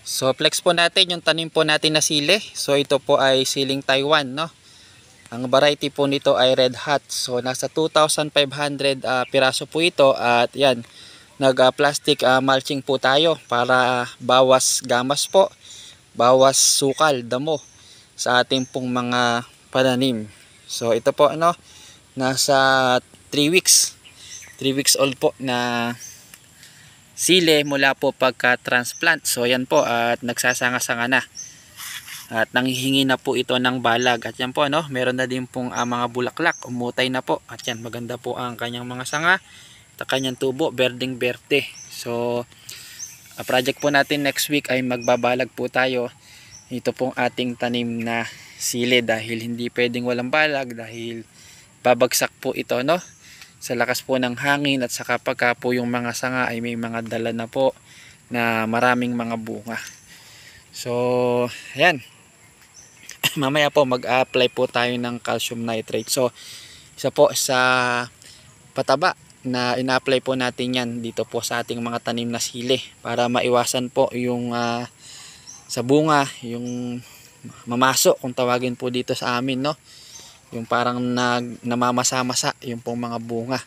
So flex po natin yung tanim po natin na sili. So ito po ay siling Taiwan, no. Ang variety po nito ay Red Hot. So nasa 2,500 piraso po ito at yan, nag plastic mulching po tayo para bawas gamas po, bawas sukal, damo sa ating pong mga pananim. So ito po ano, nasa 3 weeks 3 weeks old po na sili mula po pagka transplant. So yan po at nagsasanga-sanga na at nanghihingi na po ito ng balag at yan po ano, meron na din pong mga bulaklak, umutay na po at yan, maganda po ang kanyang mga sanga at kanyang tubo, berdeng berde. So project po natin next week ay magbabalag po tayo ito pong ating tanim na sili dahil hindi pwedeng walang balag dahil babagsak po ito no, sa lakas po ng hangin at saka pagka po yung mga sanga ay may mga dala na po na maraming mga bunga. So ayan, mamaya po mag-apply po tayo ng calcium nitrate. So isa po sa pataba na ina-apply po natin yan dito po sa ating mga tanim na sili para maiwasan po yung sa bunga yung mamasok kung tawagin po dito sa amin no, yung parang namamasa-masa yung pong mga bunga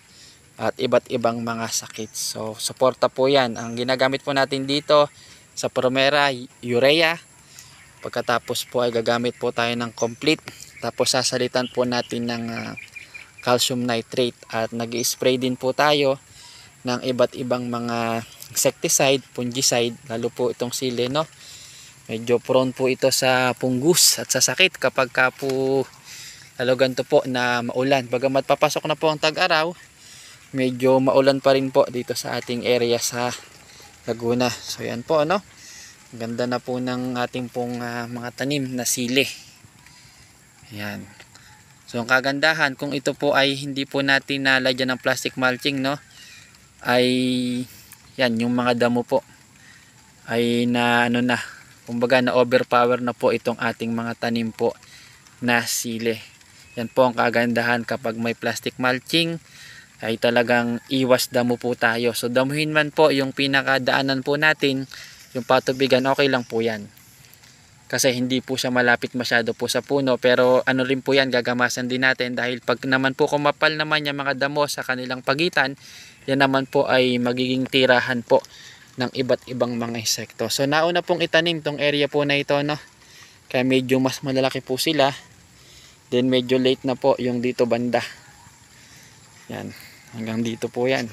at iba't ibang mga sakit. So suporta po yan. Ang ginagamit po natin dito sa Promera, urea. Pagkatapos po ay gagamit po tayo ng complete, tapos sasalitan po natin ng calcium nitrate at nag-spray din po tayo ng iba't ibang mga insecticide, fungicide, lalo po itong sili no, medyo prone po ito sa punggus at sa sakit kapag ka po lalo ganito po na maulan. Bagamat papasok na po ang tag-araw, medyo maulan pa rin po dito sa ating area sa Laguna. So yan po ano, ganda na po ng ating pong mga tanim na sili. Yan. So ang kagandahan kung ito po ay hindi po natin nalagyan ng plastic mulching no, ay yan yung mga damo po ay na ano na, kumbaga na overpower na po itong ating mga tanim po na sili. Yan po ang kagandahan kapag may plastic mulching ay talagang iwas damo po tayo. So damuhin man po yung pinakadaanan po natin, yung patubigan, okay lang po yan kasi hindi po siya malapit masyado po sa puno, pero ano rin po yan, gagamasan din natin dahil pag naman po kumapal naman yung mga damo sa kanilang pagitan, yan naman po ay magiging tirahan po ng iba't ibang mga insekto. So nauna pong itanim tong area po na ito no, kaya medyo mas malalaki po sila, then medyo late na po yung dito banda, yan hanggang dito po yan.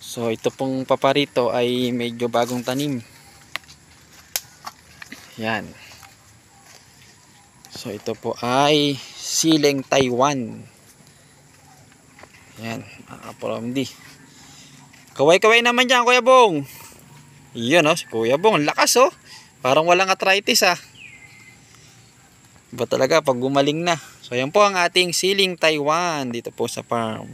So ito pong paparito ay medyo bagong tanim. Yan. So ito po ay siling Taiwan. Yan, di. Kaway-kaway naman dyan, Kuya Bong. Iyon oh, si Kuya Bong, lakas oh. Parang walang arthritis ah. Iba talaga pag gumaling na. So yan po ang ating siling Taiwan dito po sa farm.